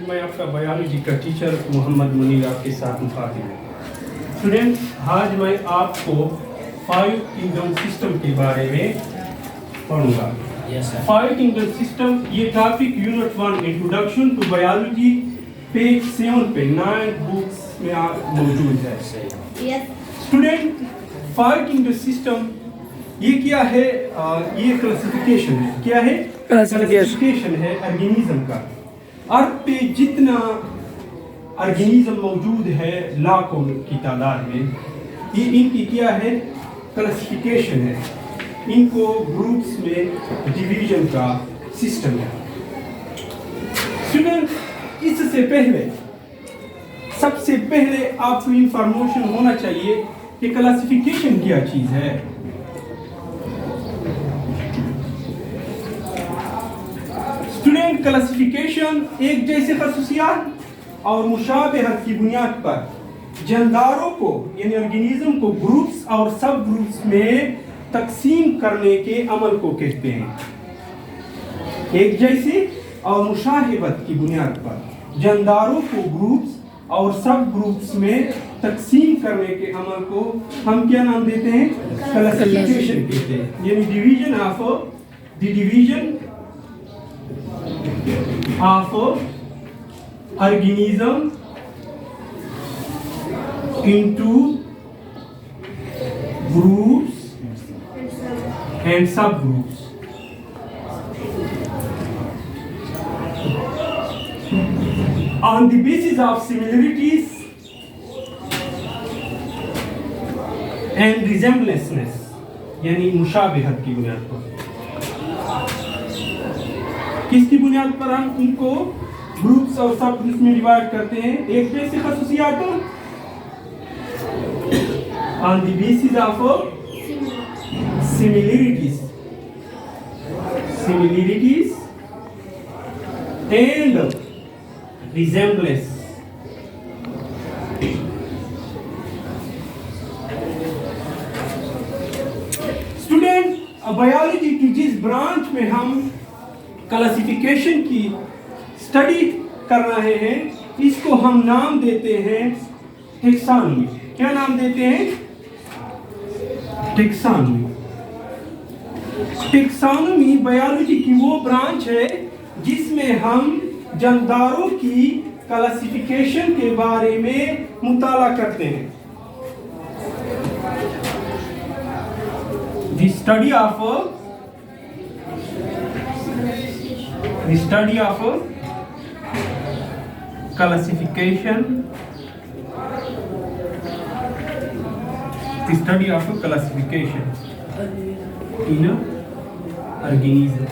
मैं आपका बायोलॉजी का टीचर मोहम्मद मुनीर आपके साथ मुखातिब हूँ। स्टूडेंट्स, आज मैं आपको 5 किंगडम सिस्टम के बारे में पढ़ूंगा। 5 किंगडम सिस्टम ये topic unit 1 introduction to biology page 7 पे 9 बुक्स में मौजूद है। स्टूडेंट, 5 किंगडम सिस्टम ये क्या है? ये क्लासिफिकेशन है। क्या है? क्लासिफिकेशन है ऑर्गेनिज्म का। अर्थ पे जितना ऑर्गेनिज्म मौजूद है लाखों की तादाद में, ये इनकी क्या है? क्लासिफिकेशन है। इनको ग्रुप्स में डिवीजन का सिस्टम है। स्टूडेंट, इससे पहले सबसे पहले आपको इंफॉर्मेशन होना चाहिए कि क्लासिफिकेशन क्या चीज है। स्टूडेंट, क्लासिफिकेशन एक जैसे खसूसियात और मुशाबहत की बुनियाद पर जानदारों को यानी ऑर्गेनिज्म को ग्रुप्स और सब ग्रुप्स में तकसीम करने के अमल को कहते हैं। एक जैसे और मुशाबहत की बुनियाद पर जानदारों को ग्रुप्स और सब ग्रुप्स में तकसीम करने के अमल को हम क्या नाम देते हैं? क्लासिफिकेशन कहते हैं। यानी division of the division of organism into groups and subgroups. On the basis of similarities and resemblances, यानी मुशाबहत की बुनियाद पर। किसकी बुनियाद पर हम इनको ग्रुप्स और सब ग्रुप्स में डिवाइड करते हैं? एक जैसे खसूसियातों on the basis of similarities and resemblance. Student, biology की जिस ब्रांच में हम क्लासिफिकेशन की स्टडी कर रहे हैं, इसको हम नाम देते हैं टैक्सोनॉमी। क्या नाम देते हैं? टैक्सोनॉमी। टैक्सोनॉमी बायोलॉजी की वो ब्रांच है जिसमें हम जानदारों की क्लासिफिकेशन के बारे में मुताला करते हैं। The study of the study of classification, the study of classification in organisms.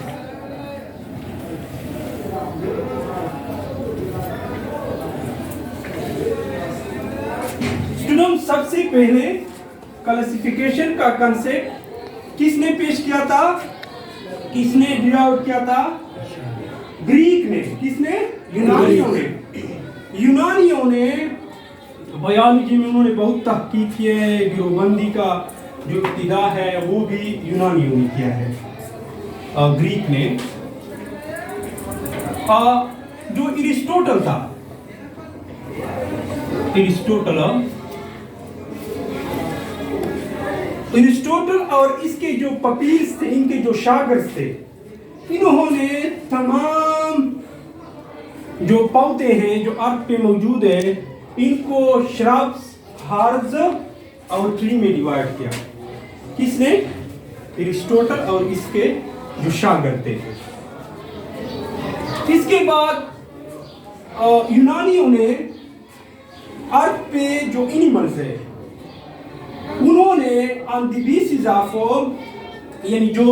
Student, सबसे पहले क्लासिफिकेशन का कंसेप्ट किसने पेश किया था? किसने डिराइव किया था? ग्रीक ने। किसने? यूनानियों ने। यूनानियों ने बायोलॉजी में उन्होंने बहुत तहकीक की है। गिरोहबंदी का जो इब्तिदा है वो भी यूनानियों ने किया है, ग्रीक ने। जो एरिस्टोटल था, एरिस्टोटल और इसके जो पपील्स थे, इनके जो शागिर्द थे, इन्होंने तमाम जो पौधे हैं जो अर्थ पे मौजूद है, इनको श्रब्स, हर्ब्स और ट्री में डिवाइड किया। किसने? एरिस्टोटल और इसके जो शागिर्द थे। इसके बाद यूनानियों ने अर्थ पे जो एनिमल्स है उन्होंने ऑन द बेसिस ऑफ यानी जो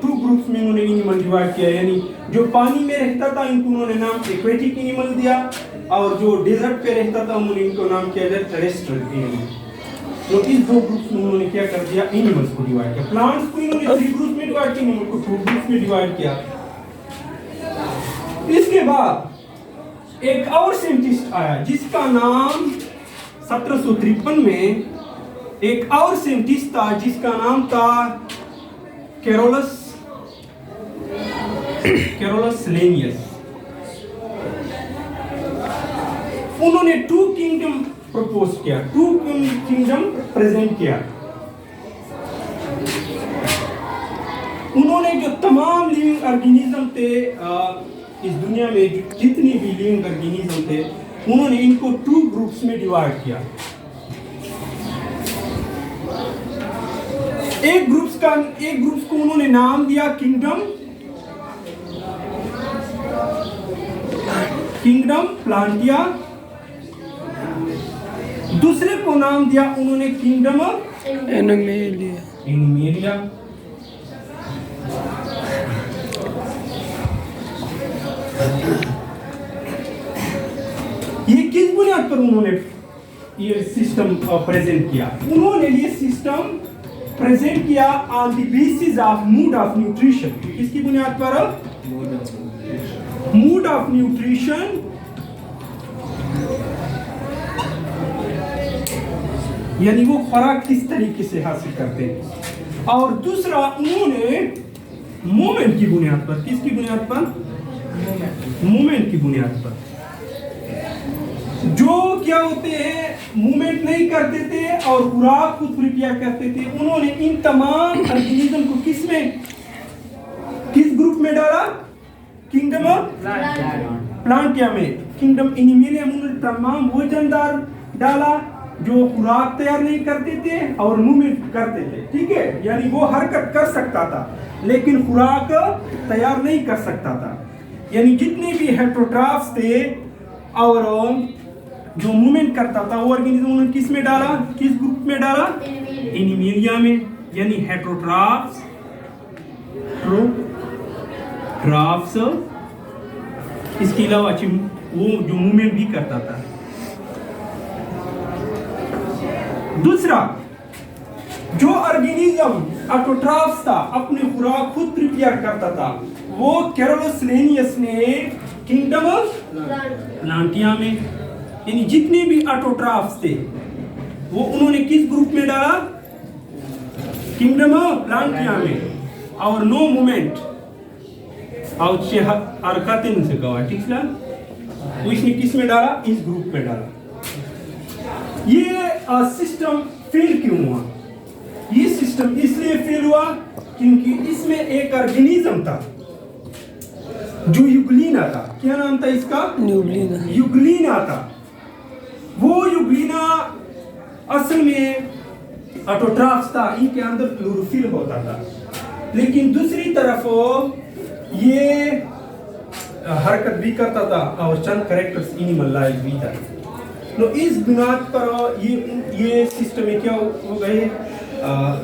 2 ग्रुप्स में उन्होंने एनिमल डिवाइड किया। यानी जो पानी में रहता था इनको उन्होंने नाम एक्वेटिक एनिमल दिया, और जो डेजर्ट पे रहता था उन्होंने इनको नाम किया जाए टेरेस्ट्रियल एनिमल। तो इस 2 ग्रुप्स में उन्होंने क्या कर दिया? एनिमल्स को डिवाइड किया। प्लांट्स को इन्होंने 3 ग्रुप्स में डिवाइड किया, एनिमल को 2 ग्रुप्स में डिवाइड किया। इसके बाद एक और साइंटिस्ट आया जिसका नाम 1753 में एक और साइंटिस्ट था जिसका नाम था कैरोलस लिनियस। उन्होंने 2 किंगडम प्रपोज किया, 2 किंगडम प्रेजेंट किया। उन्होंने जो तमाम लिविंग ऑर्गेनिज्म थे इस दुनिया में, जितनी भी लिविंग ऑर्गेनिज्म थे, उन्होंने इनको 2 ग्रुप्स में डिवाइड किया। एक ग्रुप्स को उन्होंने नाम दिया किंगडम प्लांटिया, दूसरे को नाम दिया उन्होंने किंगडम एनिमेलिया। ये किस बुनियाद पर उन्होंने ये सिस्टम प्रेजेंट किया? उन्होंने ये सिस्टम प्रेजेंट किया on the basis of mood of nutrition. किसकी बुनियाद पर? मूड ऑफ न्यूट्रिशन, यानी वो खुराक किस तरीके से हासिल करते हैं। और दूसरा उन्होंने मोमेंट की बुनियाद पर, किसकी बुनियाद पर? मोमेंट की बुनियाद पर। जो क्या होते हैं, मूवमेंट नहीं करते थे और खुराक खुद प्रिपेयर करते थे। उन्होंने इन तमाम ऑर्गेनिज्म को किस ग्रुप में डाला? किंगडम प्लांटिया में। किंगडम एनिमेलिया में उन्होंने तमाम वजनदार डाला जो खुराक तैयार नहीं करते थे और मूवमेंट करते थे, ठीक है, यानी वो हरकत कर सकता था लेकिन खुराक तैयार नहीं कर सकता था। यानी जितने भी हेटेरोट्रॉफ्स थे और जो मूवमेंट करता था वो ऑर्गेनिज्म उन्होंने किस में डाला? किस ग्रुप में डाला? एनिमेलिया में। यानी हेटेरोट्रॉफ्स, इसके अलावा वो जो मूवमेंट भी करता था। दूसरा, जो ऑर्गेनिज्म ऑटोट्रॉफ्स था, अपनी खुराक खुद प्रिपेयर करता था, वो कैरोलस लिनियस ने किंगडम प्लांटिया में। यानी जितने भी ऑटोट्रॉफ्स थे वो उन्होंने किस ग्रुप में डाला? किंगडम प्लांटिया में। और नो मूवमेंट और हरकतें से गवा, ठीक है, वो इसने किस में डाला? इस ग्रुप में डाला। ये सिस्टम फेल क्यों हुआ? ये सिस्टम इसलिए फेल हुआ क्योंकि इसमें एक ऑर्गेनिज्म था जो यूग्लिना था। क्या नाम था इसका? यूग्लिना था। वो यूग्लिना असल में ऑटोट्रॉफ्स था, इनके अंदर क्लोरोफिल होता था, लेकिन दूसरी तरफ ये हरकत भी करता था और चंद कैरेक्टर्स एनिमल लाइफ भी था। तो इस बुनियाद पर ये सिस्टम में क्या हो गए?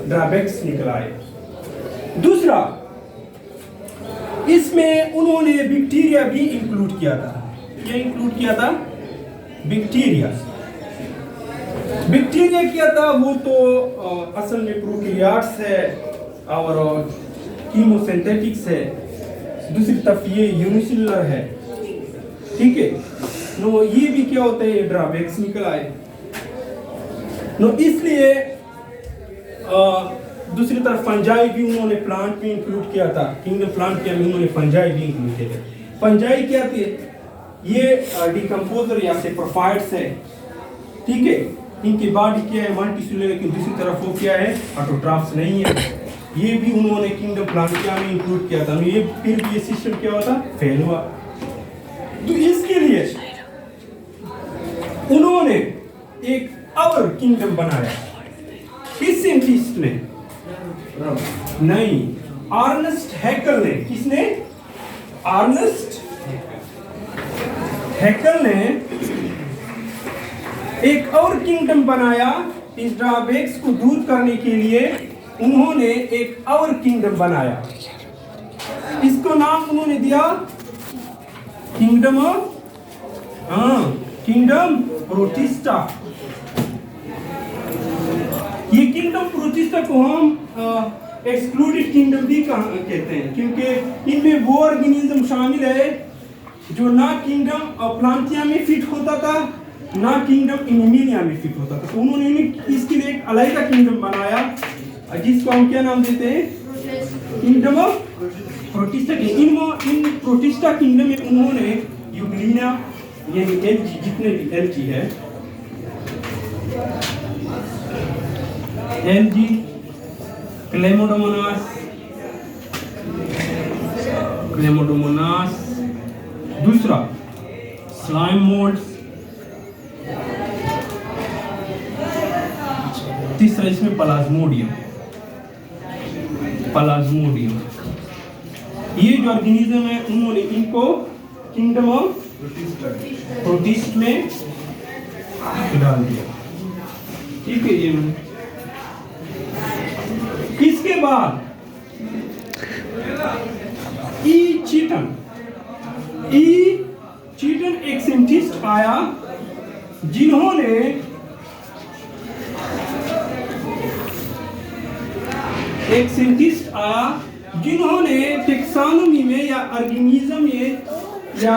ड्रॉबैक्स निकल आए। दूसरा, इसमें उन्होंने बैक्टीरिया भी इंक्लूड किया था। क्या इंक्लूड किया था? बैक्टीरिया किया था। वो तो असल में प्रोकैरियोट्स है और कीमोसिंथेटिक्स है। दूसरी तरफ ये यूनिसेलुलर है, ठीक है। नो ये भी क्या होता है? ड्रॉबैक्स निकल आए। नो इसलिए दूसरी तरफ फंजाई भी उन्होंने प्लांट में इंक्लूड किया था। किंगडम प्लांट में उन्होंने फंजाई भी इंक्लूड किए थे। फंजाई क्या थे? ये डिकम्पोजर या सेप्रोफाइट्स है, ठीक है। इनकी बॉडी क्या है? मल्टीसेलुलर, लेकिन दूसरी तरफ वो क्या है? ऑटोट्रॉफ्स नहीं है। ये भी उन्होंने किंगडम प्लांटिया में इंक्लूड किया था। ये फिर भी ये सिस्टम क्या होता? फेल हुआ। तो इसके लिए उन्होंने एक और किंगडम बनाया। किस साइंटिस्ट ने? नहीं, अर्नेस्ट हैकेल ने। किसने? अर्नेस्ट हैकेल ने एक और किंगडम बनाया। इस ड्रॉबैक्स को दूर करने के लिए उन्होंने एक और किंगडम बनाया। इसको नाम उन्होंने दिया किंगडम प्रोटिस्टा। ये किंगडम प्रोटिस्टा को हम एक्सक्लूडेड किंगडम भी कहते हैं, क्योंकि इनमें वो ऑर्गेनिज्म शामिल है जो ना किंगडम प्लांटिया में फिट होता था, ना किंगडम एनिमेलिया में फिट होता था। तो उन्होंने इसके लिए एक अलग किंगडम बनाया जिसको हम क्या नाम देते हैं? Kingdom of protista. In protista kingdom में उन्होंने यूग्लिना यानी एल्गी, जितने भी एल्गी है, एल्गी, क्लेमोडोमोनास, दूसरा स्लाइम मोल्ड्स, तीसरा इसमें प्लाज्मोडियम। ये जो ऑर्गेनिज्म है उन्होंने इनको किंगडम ऑफ प्रोटिस्ट में डाल दिया। ठीक है, ये इसके बाद ई चीटन एक साइंटिस्ट आया जिन्होंने टेक्सोनोमी में या ऑर्गेनिज्म में या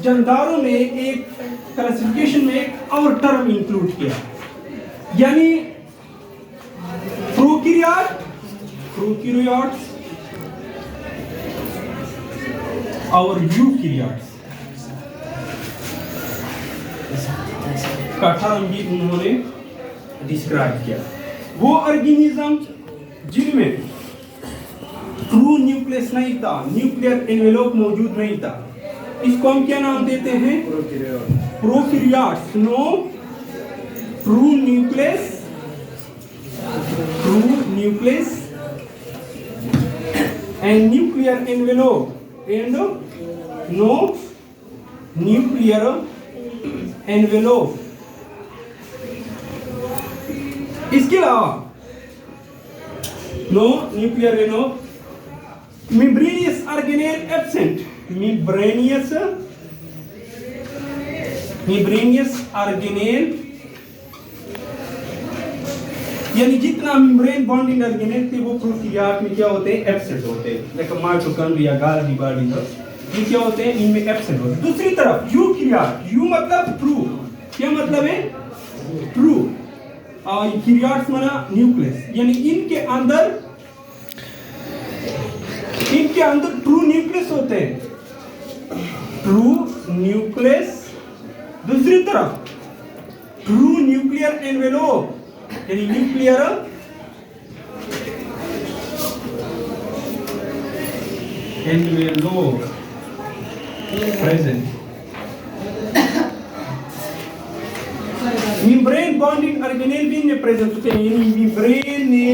जानदारों में एक क्लासिफिकेशन में एक और टर्म इंक्लूड किया, यानी प्रोकैरियोट्स और यूकैरियोट्स का टर्म भी उन्होंने डिस्क्राइब किया। वो ऑर्गेनिज्म जिनमें ट्रू न्यूक्लियस नहीं था, न्यूक्लियर एनवेलोप मौजूद नहीं था, इसको हम क्या नाम देते हैं? Prokaryotes. No true nucleus and nuclear envelope and no nuclear envelope। इसके अलावा नो न्यूक्लियर envelope, membranous organelle absent, membranous organelle, यानी जितना मेम्ब्रेन बॉन्डिंग ऑर्गेनेल थे वो प्रोकैरियोट में क्या होते हैं? एब्सेंट होते हैं। लाइक माइटोकॉन्ड्रिया, गाल्गी बॉडी, ये क्या होते हैं? इनमें एब्सेंट होते हैं। दूसरी तरफ यूकैरियोट, यू मतलब ट्रू, क्या मतलब है? ट्रू, और कैरियोट्स माना न्यूक्लियस, यानी इनके अंदर ट्रू न्यूक्लियस होते हैं, ट्रू न्यूक्लियस। दूसरी तरफ ट्रू न्यूक्लियर एनवेलोप, यानी nuclear envelope present. Membrane bonding organelle भी इनमें प्रेजेंट होते हैं, यानी मेम्ब्रेन ने,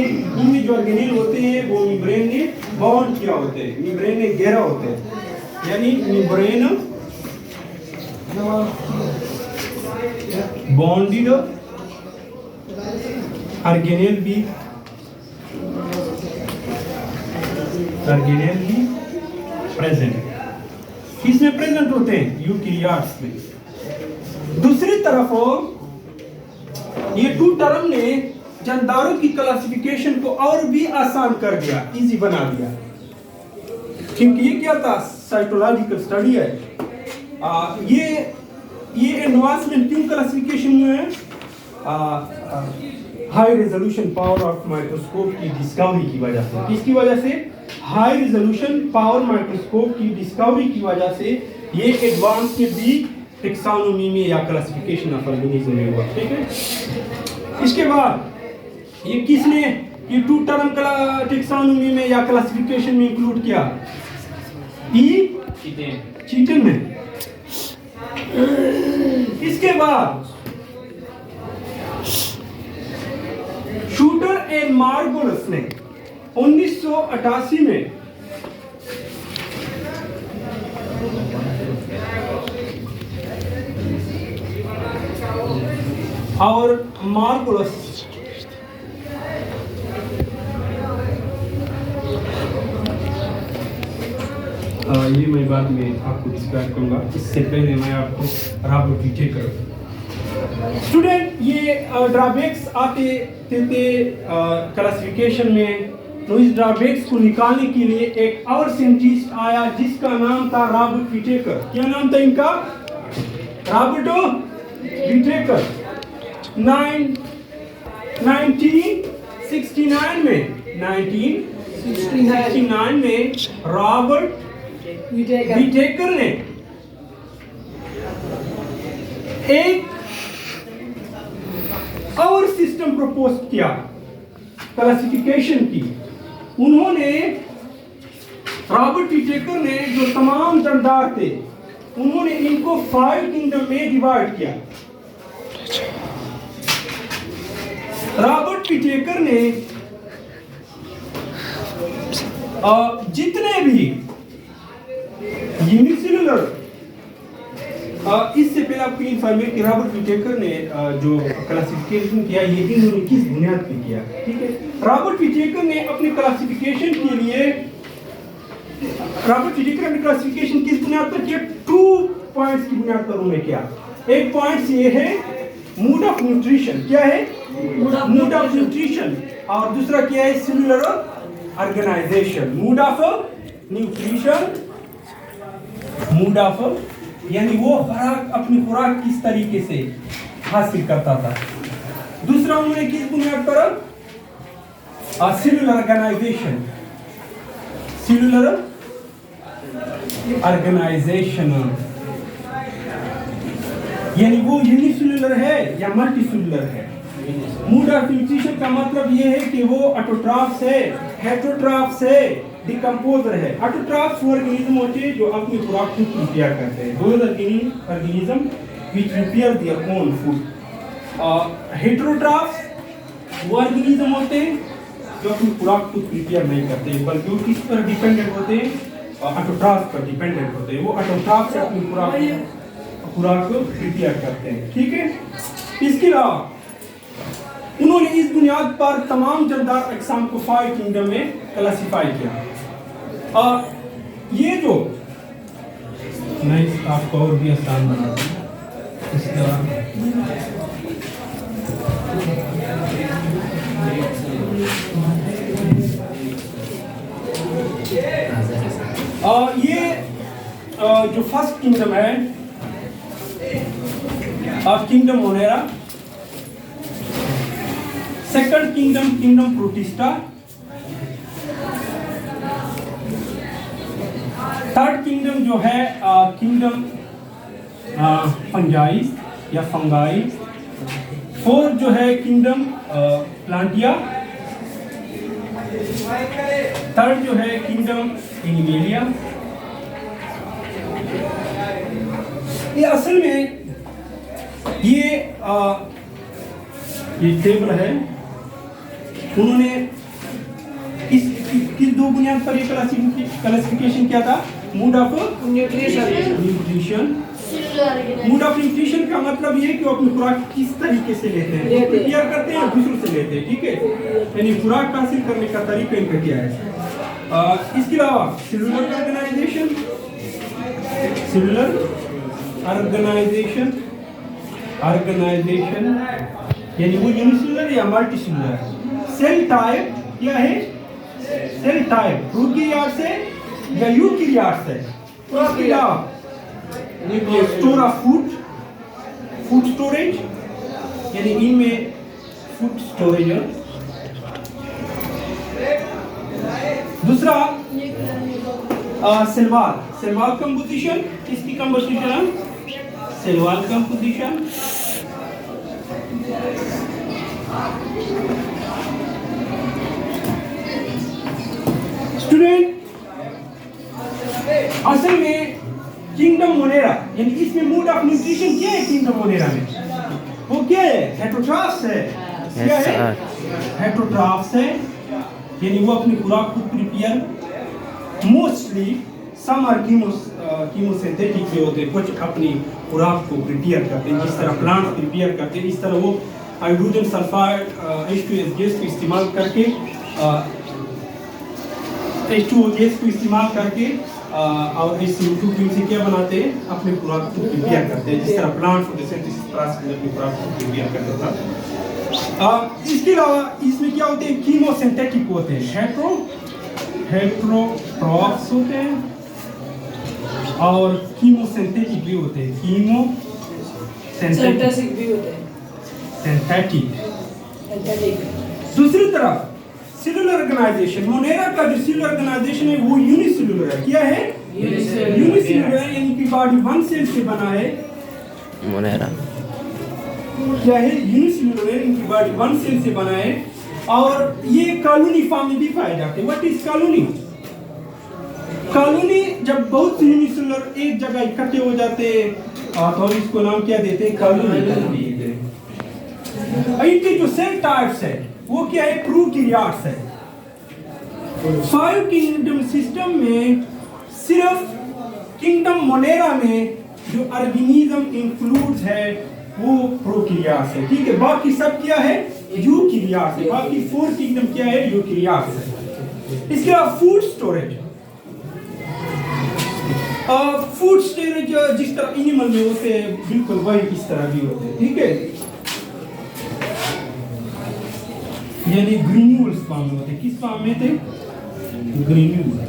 इनमें जो ऑर्गेनेल होते हैं वो मेम्ब्रेन ने बॉन्ड किया होते हैं, मेम्ब्रेन ने घेरा होते हैं, यानी मेम्ब्रेन बॉन्डेड ऑर्गेनेल भी प्रेजेंट, किसमें प्रेजेंट होते हैं? यूकैरियोट्स में। दूसरी तरफ ये टू टर्म ने जानदारों की क्लासिफिकेशन को और भी आसान कर दिया, इजी बना दिया, क्योंकि ये क्या था? साइटोलॉजिकल स्टडी है। ये एडवांसमेंट क्यों क्लासिफिकेशन में है? High resolution power of microscope की डिस्कवरी की वजह से। किसकी वजह से? हाई रेजोल्यूशन पावर माइक्रोस्कोप की डिस्कवरी की वजह से ये एडवांसमेंट भी टेक्सोनोमी में या क्लासिफिकेशन ऑफ ऑर्गेनिज्म में हुआ। ठीक है, इसके बाद ये किसने ये टू टर्म टेक्सोनोमी में या क्लासिफिकेशन में इंक्लूड किया? चीटन में। इसके बाद शूटर एंड मार्गोलस ने 1988 में और मार्गोलस ये मैं बाद में आपको डिस्क्राइब करूंगा। इससे पहले मैं आपको रॉबर्ट विटेकर, स्टूडेंट, ये ड्रॉबैक्स आते थे क्लासिफिकेशन में। तो इस ड्रॉबैक्स को निकालने के लिए एक और साइंटिस्ट आया जिसका नाम था रॉबर्ट विटेकर। क्या नाम था इनका? Robert Whittaker. 1969 में रॉबर्ट विटेकर ने एक और सिस्टम प्रपोज किया क्लासिफिकेशन की। उन्होंने रॉबर्ट विटेकर ने जो तमाम जानदार थे उन्होंने इनको 5 किंगडम में डिवाइड किया। रॉबर्ट विटेकर ने जितने भी यूनिसेलुलर, इससे पहले आपको इन्फॉर्मेट कि रॉबर्ट विटेकर ने जो क्लासिफिकेशन किया ये इन्होंने किस बुनियाद पे किया, ठीक है। रॉबर्ट विटेकर ने अपनी क्लासिफिकेशन के लिए किस बुनियाद पर किया? 2 पॉइंट्स की बुनियाद पर उन्होंने किया। एक पॉइंट ये है मूड ऑफ न्यूट्रिशन, क्या है? Mode of nutrition. और दूसरा क्या है? Cellular organisation. Mode of nutrition, mode of, यानी वो अपनी खुराक किस तरीके से हासिल करता था। दूसरा उन्होंने किस बुनियाद पर? सेलुलर ऑर्गेनाइजेशन, सेलुलर ऑर्गेनाइजेशन, यानी वो यूनिसेलुलर है या मल्टीसेलुलर है। मूड ऑफ न्यूट्रिशन का मतलब ये है कि वो ऑटोट्रॉफ्स है, हेटेरोट्रॉफ्स है, डिकम्पोजर है। ऑटोट्रॉफ्स वो ऑर्गेनिज्म होते हैं जो अपनी खुराक खुद प्रिपेयर करते हैं। Those organism which prepare their own food. Heterotrophs वो ऑर्गेनिज्म होते हैं जो अपनी खुराक खुद प्रिपेयर नहीं करते बल्कि वो किस पर डिपेंडेंट होते हैं? ऑटोट्रॉफ्स पर डिपेंडेंट होते हैं। वो ऑटोट्रॉफ्स से अपनी खुराक को प्रिपेयर करते हैं, ठीक है। इसके अलावा उन्होंने इस बुनियाद पर तमाम जानदार अक़साम को 5 किंगडम में क्लासिफाई किया। और ये जो मैं आपको और भी आसान बना दूं इस तरह, ये जो फर्स्ट किंगडम है kingdom Monera, second kingdom kingdom protista, third kingdom जो है किंगडम फंजाई या फंगाई, फोर्थ जो है किंगडम प्लांटिया, थर्ड जो है किंगडम एनिमेलिया। ये असल में ये टेबल है। उन्होंने किस 2 बुनियाद पर ये क्लासिफिकेशन किया था? Mood of nutrition. Mode of nutrition का मतलब ये कि वो अपनी खुराक किस तरीके से लेते हैं, प्रिपेयर करते हैं या दूसरों से लेते हैं, ठीक है। यानी खुराक हासिल करने का तरीका इनका क्या है। इसके अलावा सेलुलर ऑर्गेनाइजेशन, सेलुलर ऑर्गेनाइजेशन यानी वो यूनिसेलुलर या मल्टीसेलुलर। सेल टाइप क्या है? सेल टाइप प्रोकैरियोट से या यूकैरियोट से। इसके अलावा स्टोर ऑफ फूड स्टोरेज, यानी इनमें फूड स्टोरेज है। दूसरा सेलवाल कंपोजिशन, इसकी कंपोजिशन सेलवाल कंपोजिशन। स्टूडेंट, असल में किंगडम मोनेरा यानी इसमें मूड ऑफ न्यूट्रिशन क्या है? किंगडम मोनेरा में वो क्या है? हेटेरोट्रॉफ्स है। क्या है? हेटेरोट्रॉफ्स है, यानी वो अपनी खुराक खुद prepare, mostly some are chemosynthetic भी होते हैं, कुछ अपनी खुराक को प्रिपेयर करते हैं जिस तरह प्लांट प्रिपेयर करते हैं। इस तरह वो हाइड्रोजन सल्फाइड H2S गैस को इस्तेमाल करके H2O गैस को इस्तेमाल करके और HCO2 से क्या बनाते हैं? अपने खुराक को प्रिपेयर करते हैं जिस तरह प्लांट फोटोसिंथेसिस प्रोसेस में अपनी खुराक को प्रिपेयर करता था। इसके अलावा इसमें क्या होते हैं? कीमोसिंथेटिक होते हैं, हेटेरोट्रॉफ्स होते हैं और कीमोसिंथेटिक भी होते हैं, कीमोसिंथेटिक भी होते हैं, सिंथेटिक। दूसरी तरफ सेलुलर ऑर्गेनाइजेशन, मोनेरा का जो सेलुलर ऑर्गेनाइजेशन है वो यूनिसेलुलर है। क्या है? यूनिसेलुलर, यानी कि बॉडी 1 सेल से बना है। मोनेरा क्या है, यूनिसेलुलर है, इनकी बॉडी वन सेल से बना है और ये कॉलोनी फॉर्म में भी पाए जाते हैं। What is colony? कॉलोनी जब बहुत से यूनिसेलुलर एक जगह इकट्ठे हो जाते हैं तो हम इसको नाम क्या देते हैं? कॉलोनी देते हैं। इनके जो सेल टाइप्स है वो क्या है? प्रोकैरियोट्स है। 5 किंगडम सिस्टम में सिर्फ किंगडम मोनेरा में जो ऑर्गेनिज्म इंक्लूड्स है वो प्रोकैरियोट्स है, ठीक है। बाकी सब क्या है? यूकैरियोट्स है। बाकी 4 किंगडम क्या है? यूकैरियोट्स है। इसके बाद फूड स्टोरेज। फूड स्टोरेज जिस तरह एनिमल में होते हैं बिल्कुल वही इस तरह भी होते हैं, ठीक है। यानी ग्रेन्यूल्स फॉर्म में होते हैं। किस फॉर्म में थे? ग्रेन्यूल।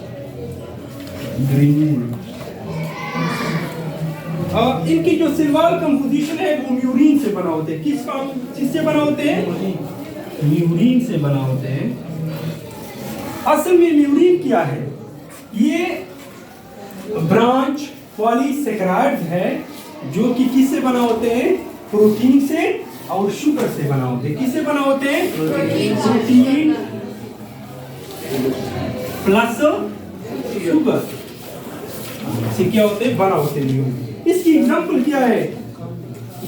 इनकी जो सेलुलर कंपोजिशन है वो म्यूरिन से बना होते हैं। किस फॉर्म किससे बना होते हैं? म्यूरिन से बना होते हैं। असल में म्यूरिन क्या है? ये ब्रांच पॉलीसेकेराइड्स है जो कि किससे बना होते हैं? प्रोटीन से और शुगर से बना होते हैं। किससे बना होते हैं? प्रोटीन प्लस शुगर से क्या होते हैं? बना होते हैं। इसकी एग्जांपल क्या है?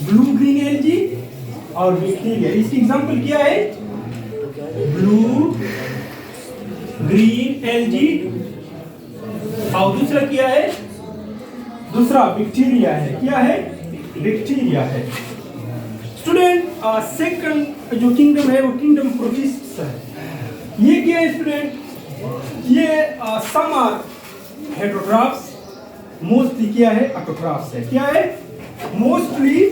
ब्लू ग्रीन एल्गी और बैक्टीरिया। इसकी एग्जांपल क्या है? ब्लू ग्रीन एल्गी और दूसरा क्या है? दूसरा बैक्टीरिया है। क्या है? बैक्टीरिया है। स्टूडेंट सेकंड जो किंगडम है वो किंगडम प्रोटिस्ट्स है। ये क्या है स्टूडेंट? ये सम आर हेटेरोट्रॉप्स, मोस्टली क्या है? ऑटोट्रॉप्स है। क्या है? मोस्टली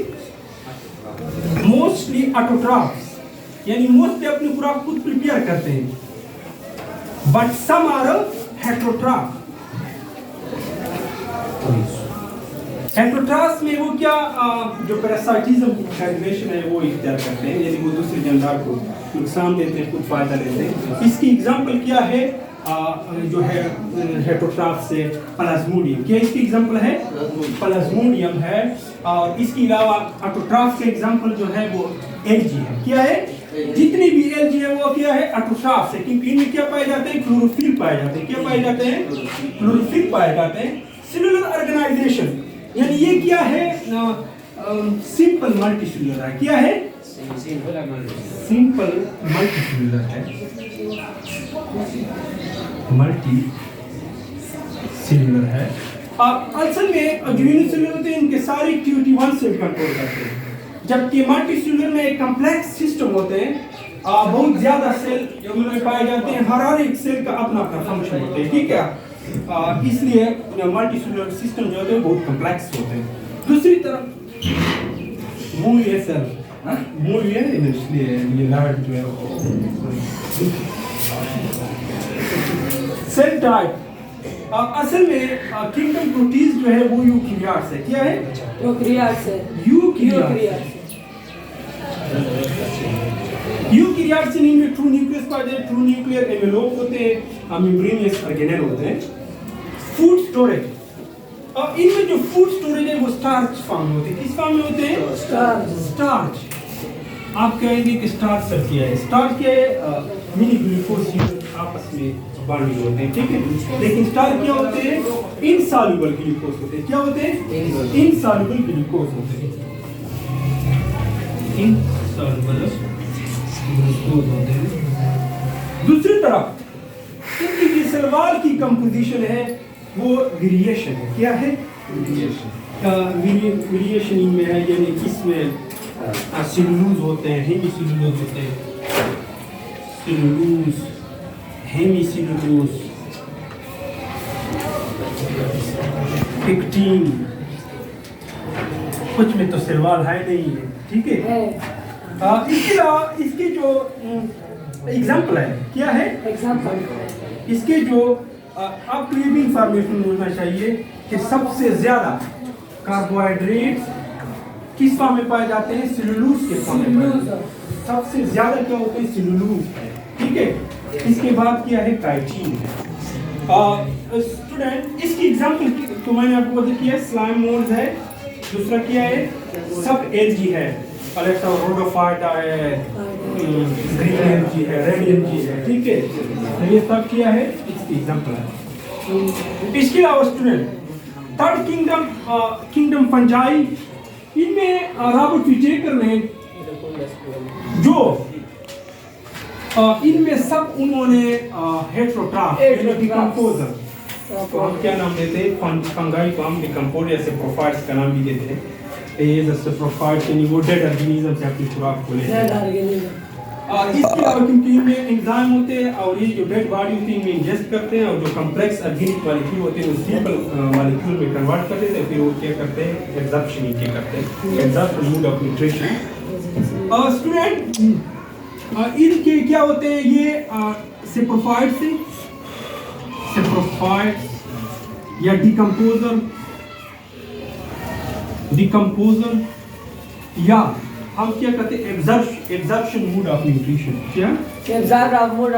ऑटोट्रॉप्स यानी मोस्टली अपनी खुराक खुद प्रिपेयर करते हैं। But some are heterotroph. Heterotrophs में वो क्या जो पैरासाइटिज्म रेगुलेशन है वो इख्तियार करते हैं, यानी वो दूसरे जानदार को नुकसान देते हैं, खुद फायदा लेते हैं। इसकी एग्जांपल क्या है? जो है हेटेरोट्रॉप्स से प्लाज्मोडियम। क्या इसकी एग्जांपल है? प्लाज्मोडियम है। और इसके अलावा ऑटोट्रॉप्स के एग्जांपल जो है वो एल्गी है। क्या है? जितनी भी एल्गी है वो क्या है? ऑटोट्रॉप्स है, क्योंकि इनमें क्या पाए जाते हैं? क्लोरोफिल पाए जाते हैं। क्या पाए जाते हैं? क्लोरोफिल पाए जाते हैं। सेलुलर ऑर्गेनाइजेशन यानी ये क्या है? सिंपल मल्टीसेलुलर है। क्या है? सिंपल मल्टीसेलुलर है। मल्टी सेलुलर है। असल में जो यूनिसेलुलर होते हैं इनके सारी एक्टिविटी वन सेल कंट्रोल करते हैं, जबकि मल्टीसेलुलर में एक कॉम्प्लेक्स सिस्टम होते हैं। बहुत ज्यादा सेल उनमें पाए जाते हैं। हर एक सेल का अपना अपना फंक्शन होता है, ठीक है। इसलिए मल्टीसेलुलर सिस्टम जो होते हैं बहुत कॉम्प्लेक्स होते हैं। दूसरी तरफ मूवी है सर, मूवी है इसलिए ये लाइट जो है सेल टाइप। असल में किंगडम प्रोटीज जो है वो यूकैरियोट्स है। क्या है? यूकैरियोट्स है। यूकैरियोट्स इनमें ट्रू न्यूक्लियस पाए जाते हैं। ट्रू न्यूक्लियर एनवेलोप होते हैं, मेम्ब्रेनियस ऑर्गेनेल होते हैं। फूड स्टोरेज, और इनमें जो फूड स्टोरेज है वो स्टार्च फॉर्म में होते हैं। किस फॉर्म में होते हैं? स्टार्च। आप कहेंगे कि स्टार्च सर क्या है? स्टार्च क्या है? मिनी ग्लूकोज आपस में बांधे होते हैं, ठीक है। लेकिन स्टार्च क्या होते हैं? इनसॉल्युबल ग्लूकोज होते हैं। क्या होते हैं? इनसॉल्युबल ग्लूकोज होते हैं। इनसॉल्युबल ग्लूकोज होते हैं। दूसरी तरफ इनकी जो सलवार की कंपोजिशन है वो वेरिएशन है। क्या है? वेरिएशन इनमें है, यानी इसमें सेलुलोज होते हैं, हेमीसेलुलोज होते हैं, सेलुलोज, हेमीसेलुलोज, पेक्टिन। कुछ में तो सेलवाल है नहीं है, ठीक है। इसके अलावा इसके जो एग्जाम्पल है, क्या है? एग्जाम्पल इसके जो आपको ये भी इंफॉर्मेशन मिलना चाहिए कि सबसे ज्यादा कार्बोहाइड्रेट्स किस फॉर्म में पाए जाते हैं? सेलुलोज के फॉर्म में पाए जाते हैं। सबसे ज्यादा क्या होते हैं? सेलुलोज, ठीक है। इसके बाद क्या है? काइटिन है। स्टूडेंट इसकी एग्जांपल तो मैंने आपको बता दिया, स्लाइम मोल्ड है। दूसरा क्या है? सब एलजी है, अलेक्सा रोडोफाइटा है, ग्रीन एलजी है, रेड एलजी है, ठीक है। तो ये सब क्या है, इसकी एग्जांपल है। इसके अलावा स्टूडेंट थर्ड किंगडम फंजाई, इनमें रॉबर्ट विटेकर ने जो इनमें सब उन्होंने हेट्रोट्राफ डिकम्पोजर, तो हम क्या नाम देते हैं, फंगाई को हम डिकम्पोज ऐसे प्रोफाइल्स का नाम भी देते हैं। ये जैसे प्रोफाइल्स यानी वो डेड ऑर्गेनिज्म से अपनी खुराक को लेते हैं। इसके अलावा क्योंकि इनमें एंजाइम होते हैं और ये जो डेड बॉडी होती है इनमें इंजेस्ट करते हैं और जो कॉम्प्लेक्स ऑर्गेनिक मॉलिक्यूल होते हैं वो सिंपल मॉलिक्यूल में कन्वर्ट कर देते हैं, फिर वो क्या करते हैं, एब्जॉर्प्शन क्या करते हैं, absorption mode of nutrition. Student इनके क्या होते हैं, ये सेप्रोफाइट्स या डिकम्पोजर या हम क्या करते हैं, एब्जॉर्प्शन मोड ऑफ न्यूट्रिशन। क्या absorption mode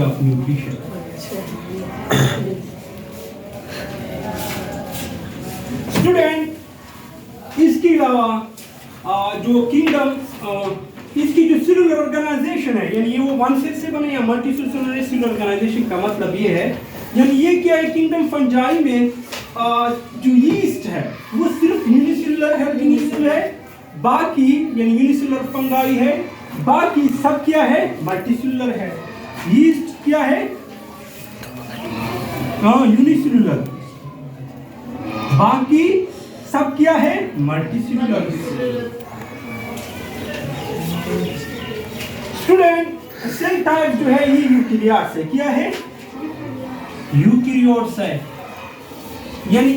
of nutrition. Student इसके अलावा जो किंगडम इसकी जो सेलुलर ऑर्गेनाइजेशन है, यानी ये वो वन सेल से बने या मल्टी सेलुलर ऑर्गेनाइजेशन का मतलब ये है, यानी ये क्या है, किंगडम फंजाई में जो यीस्ट है वो सिर्फ यूनिसेलुलर है, बाकी यानी यूनिसेलुलर फंगाई है, बाकी सब क्या है, मल्टीसेलुलर है। यीस्ट क्या है, यूनिसेलुलर, बाकी सब क्या है, मल्टीसेलुलर। स्टूडेंट सेल टाइप जो है ये यूकेरियोट्स है, क्या है, यूकेरियोट्स है, यानी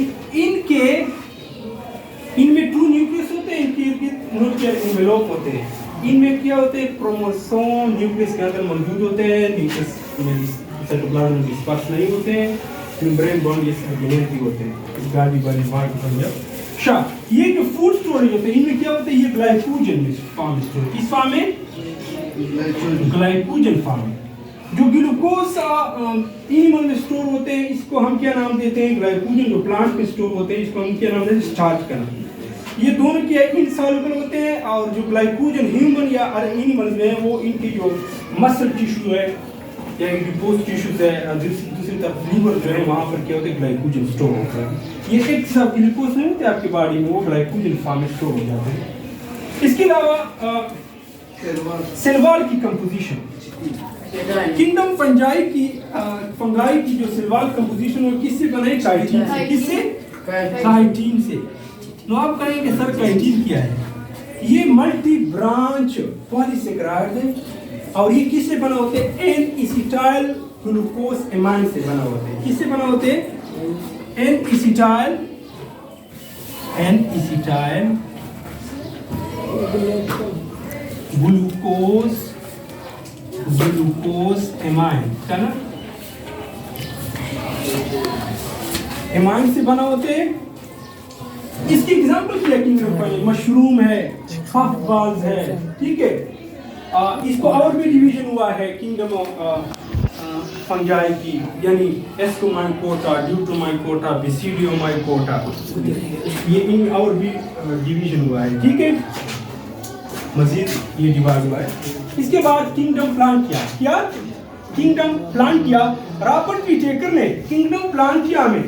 इनमें 2 न्यूक्लियस होते हैं, इनके न्यूक्लियर एनवेलोप होते हैं। इनमें क्या होते हैं, क्रोमोसोम न्यूक्लियस के अंदर मौजूद होते हैं, न्यूक्लियस में साइटोप्लाज्म में डिस्पर्स नहीं होते हैं, मेम्ब्रेन बॉन्ड ये सब भी होते हैं। गाड़ी वाली बात बन जाए। ये जो फूड स्टोरेज होते हैं इनमें क्या होते हैं, ये ग्लाइकोजन फॉर्म स्टोरेज, किस फॉर्म में, ग्लाइकोजन फॉर्म। जो ग्लूकोज एनिमल में स्टोर होते हैं इसको हम क्या नाम देते हैं, ग्लाइकोजन। जो प्लांट में स्टोर होते हैं इसको हम क्या नाम देते हैं, स्टार्च का नाम। ये दोनों क्या है, इनसॉल्युबल होते हैं। और जो ग्लाइकोजन ह्यूमन या एनिमल्स में है वो इनकी जो मसल टिश्यू है या एडिपोज टिश्यूज है, दूसरी तरफ लीवर जो है वहाँ पर क्या होता है, ग्लाइकोजन स्टोर होता है। ये एक सब ग्लूकोज नहीं होते आपकी बॉडी में, वो ग्लाइकोजन फॉर्म में स्टोर हो जाते हैं। इसके अलावा सेल वॉल की कंपोजिशन, किंगडम फंगाई की जो सेल वॉल कंपोजिशन वो किससे बने, काइटिन से। किससे, काइटिन से। तो आप कहेंगे सर काइटिन क्या है, ये मल्टी ब्रांच पॉलीसेकेराइड है और ये किससे बना होते हैं, एन-एसिटाइल ग्लूकोज एमाइन से बना होते हैं। किससे बना होते हैं, एन-एसिटाइल ग्लूकोज एमाइन है ना, एमाइन से बना होते हैं। इसकी एग्जांपल क्या है, मशरूम है, पफ बॉल्स है, ठीक है। इसको और भी डिवीजन हुआ है किंगडम ऑफ फंगाई की, यानी एस्कोमाइकोटा, ड्यूटोमाइकोटा, बेसिडियोमाइकोटा, ये इन और भी डिवीजन हुआ है, ठीक है। मजीद ये डिवाइड हुआ है। इसके बाद किंगडम प्लांटिया, किंगडम प्लांटिया, रॉबर्ट विटेकर ने किंगडम प्लांटिया में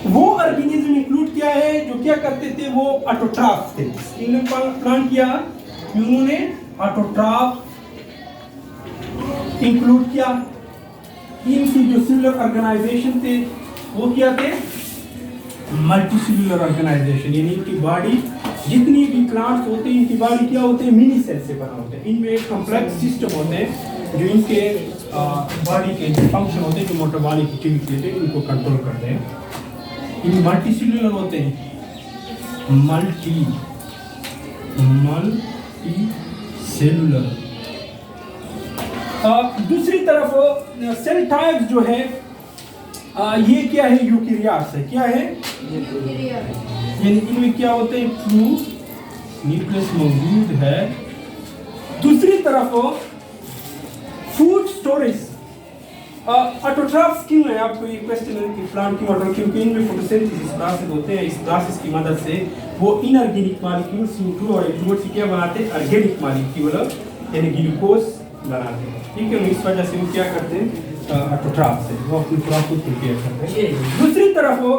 वो ऑर्गेनिज्म इंक्लूड किया है जो क्या करते थे, वो ऑटोट्रॉफ थे। किंगडम प्लांटिया उन्होंने ऑटोट्रॉफ इंक्लूड किया। इनकी जो सेलुलर ऑर्गेनाइजेशन थे वो क्या थे, मल्टीसेलुलर ऑर्गेनाइजेशन, यानी इनकी बॉडी जितनी भी प्लांट्स होते हैं इनकी बॉडी क्या होते हैं, मिनी सेल से बना होते हैं। इनमें एक कॉम्प्लेक्स सिस्टम होते हैं जो इनके बॉडी के फंक्शन होते हैं, जो मेटाबॉलिक एक्टिविटी होते हैं इनको कंट्रोल करते हैं। इन मल्टीसेलुलर होते हैं, मल्टी सेलुलर। दूसरी तरफ सेल टाइप्स जो है ये क्या है, यूकेरियोट्स है। क्या है, यानी इनमें क्या होते हैं, ट्रू न्यूक्लियस मौजूद है। दूसरी तरफ फूड स्टोरेज ऑटोट्रॉफ्स क्यों है? आपको ये क्वेश्चन है कि प्लांट क्यों ऑटोट्रॉफ, क्योंकि इनमें फोटोसिंथेसिस प्रोसेस होते हैं। इस प्रोसेस की मदद से वो इनऑर्गेनिक मॉलिक्यूल CO2 और H2O से क्या बनाते हैं? ऑर्गेनिक मॉलिक्यूल यानी ग्लूकोज बनाते हैं। ठीक है, इस वजह से वो क्या करते हैं? ऑटोट्रॉफ से वो अपनी खुराक को प्रिपेयर करते हैं। दूसरी तरफ वो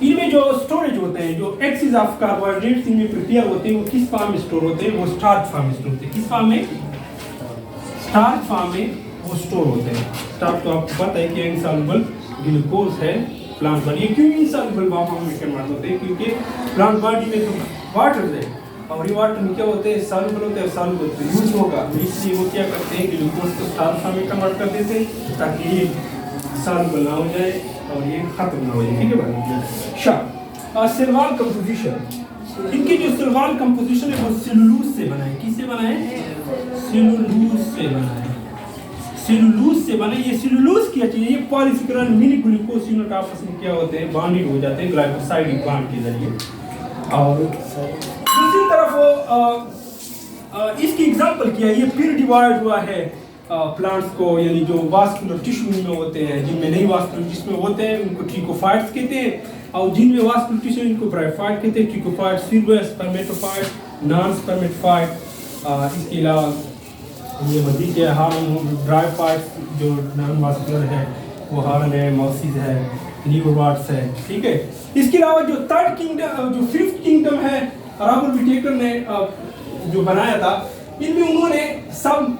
इनमें जो स्टोरेज होते हैं, जो एक्सेस ऑफ कार्बोहाइड्रेट्स इनमें प्रिपेयर होते हैं, वो किस फॉर्म में स्टोर होते हैं? वो स्टार्च फॉर्म में स्टोर होते हैं। किस फॉर्म में? स्टार्च फॉर्म में वो स्टोर होते हैं। स्टार्च तो आपको पता है कि इनसॉल्युबल ग्लूकोज है प्लांट बॉडी। क्यों इनसॉल्युबल फॉर्म में कन्वर्ट होते हैं? क्योंकि प्लांट बॉडी में जो वाटर है और ये वाटर में क्या होते हैं? सॉल्युबल होते हैं। सॉल्युबल यूज होगा, इसलिए वो क्या करते हैं? ग्लूकोज को स्टार्च फॉर्म में कन्वर्ट कर देते हैं ताकि ये सॉल्युबल ना हो जाए और ये खत्म ना हो जाए। ठीक है भाई। सेल वॉल कंपोजिशन, इनकी जो सेल वॉल कंपोजिशन है वो सेलुलोज से बना है। किससे बना है? सेलुलोज से बना है। सेलुलोज से बना। ये सेलुलोज क्या चीज है? ये पॉलीसेकेराइड मिनी ग्लूकोज यूनिट आपस में क्या होते हैं? बॉन्डेड हो जाते हैं ग्लाइकोसाइड बॉन्ड के जरिए। और दूसरी तरफ इसकी एग्जांपल क्या है? ये फिर डिवाइड हुआ है प्लांट्स को, यानी जो वास्कुलर टिश्यू में होते हैं, जिनमें नहीं वास्कुलर टिश्यू में होते हैं उनको ट्रिकोफाइट्स कहते हैं, और जिनमें वास्कुलर टिश्यू इनको ब्रायोफाइट कहते हैं। ट्रिकोफाइट, स्पर्मेटोफाइट, नॉन स्पर्मेटोफाइट। इसके अलावा ये मजीद है हार्न ब्रायोफाइट जो नॉन वास्कुलर है, वो हार्न है, मॉसिस है, न्यूरोवाट्स है। ठीक है, इसके अलावा जो थर्ड किंगडम, जो फिफ्थ किंगडम है, रॉबर्ट विटेकर ने जो बनाया था, इनमें उन्होंने सब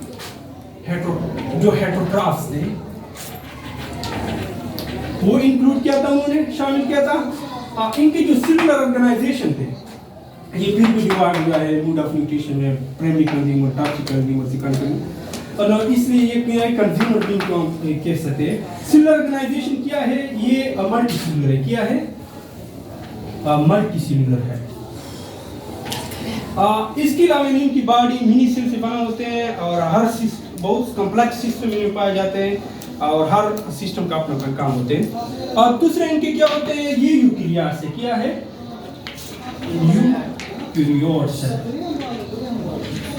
जो हेटेरोट्रॉफ्स थे वो इंक्लूड किया था, उन्होंने शामिल किया था। इनके जो सेलुलर ऑर्गेनाइजेशन थे ये फिर भी डिवाइड हुआ है मोड ऑफ न्यूट्रिशन में, primary consumer, tertiary consumer, secondary consumer. और इसलिए ये क्या है? कंज्यूमर बीइंग को हम कह सकते हैं। सेलुलर ऑर्गेनाइजेशन क्या है? ये मल्टी सेलुलर है। क्या है? मल्टी सेलुलर है। इसके अलावा इनकी बॉडी मिनी सेल से बना होते हैं और हर बहुत कॉम्प्लेक्स सिस्टम में पाए जाते हैं और हर सिस्टम का अपना अपना काम होते हैं। और दूसरे इनके क्या होते हैं? ये यूकेरियोट्स है। क्या है? यूकेरियोट्स है।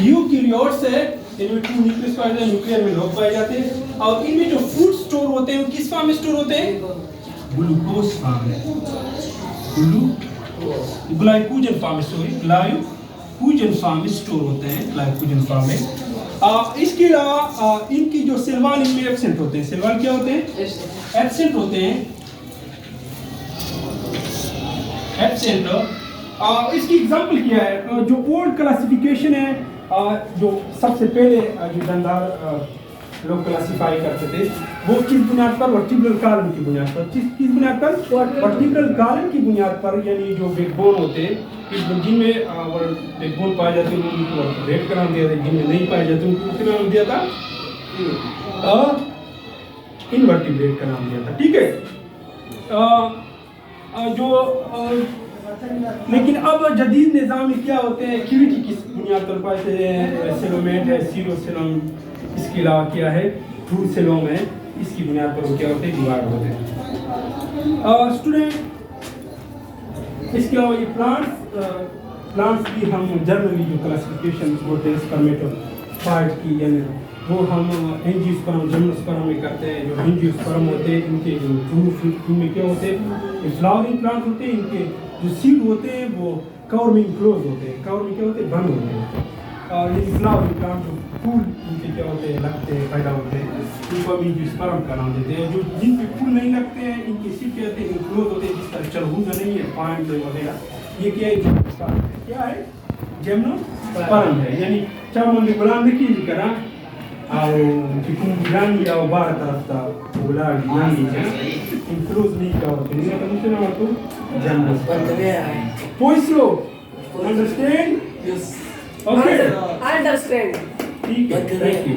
यूकेरियोट्स है, इनमें 2 न्यूक्लियस पाए जाते हैं, न्यूक्लियर में लोग पाए जाते हैं। और इनमें जो फूड स्टोर होते हैं वो किस फॉर्म में स्टोर होते हैं? ग्लूकोज फॉर्म में, ग्लाइकोजन फॉर्म में, सॉरी ग्लाइकोजन फॉर्म में स्टोर होते हैं, ग्लाइकोजन फॉर्म में। इसके अलावा इनकी जो सेल वॉल इनमें एब्सेंट होते हैं। सेल वॉल क्या होते हैं? एब्सेंट होते हैं। एब्सेंट। इसकी एग्जांपल क्या है? जो ओल्ड क्लासिफिकेशन है, जो सबसे पहले जो जानदार लोग क्लासिफाई करते थे वो किस बुनियाद पर? वर्टिब्रल कॉलम की बुनियाद पर। किस बुनियाद पर? वर्टिब्रल कॉलम की बुनियाद पर, यानी जो बैकबोन होते हैं, जिनमें बैकबोन पाए जाते हैं उनको वर्टिब्रेट का नाम दिया था, जिनमें नहीं पाए जाते उनको क्या नाम दिया था? इनवर्टिब्रेट का नाम दिया था। ठीक है, लेकिन अब जदीद निज़ाम में क्या होते हैं? क्यूटी किस बुनियाद पर पाए जाते हैं? सेलोमेट है, सीरोसेलोम, इसके अलावा क्या है? ट्रू सेलोम है। इसकी बुनियाद पर वो क्या होते हैं? डिवाइड होते हैं। स्टूडेंट, इसके अलावा ये प्लांट्स की हम जनरली जो क्लासिफिकेशन होते हैं स्पर्मेटोफाइट की, यानी वो हम एंजियोस्पर्म, जिम्नोस्पर्म में करते हैं। जो एंजियोस्पर्म होते हैं इनके जो ट्रू में क्या होते हैं? फ्लावरिंग प्लांट होते हैं। इनके जो सीड होते हैं वो कवर में इनक्लोज होते हैं, कवर में क्या होते हैं? बंद होते हैं। और ये फ्लावरिंग प्लांट जो फूल इनके क्या होते हैं? लगते हैं, पैदा होते हैं, इनको हम एंजियोस्पर्म का नाम देते हैं। जो जिन पे फूल नहीं लगते हैं इनके सीड क्या होते हैं? इनक्लोज होते हैं, जिस तरह चरबूजा नहीं है, पॉइंट वगैरह। ये क्या है? क्या है? जिम्नोस्पर्म है। यानी चावल में गुलाम देखिए करा और कितनी रानी या बाहर तरफ था गुलाब रानी है इनक्लूज नहीं किया होता है। इसका दूसरा नाम तो जिम्नोस्पर्म। कोई लोग अंडरस्टैंड? Yes. Okay. Understand. ठीक है, थैंक यू।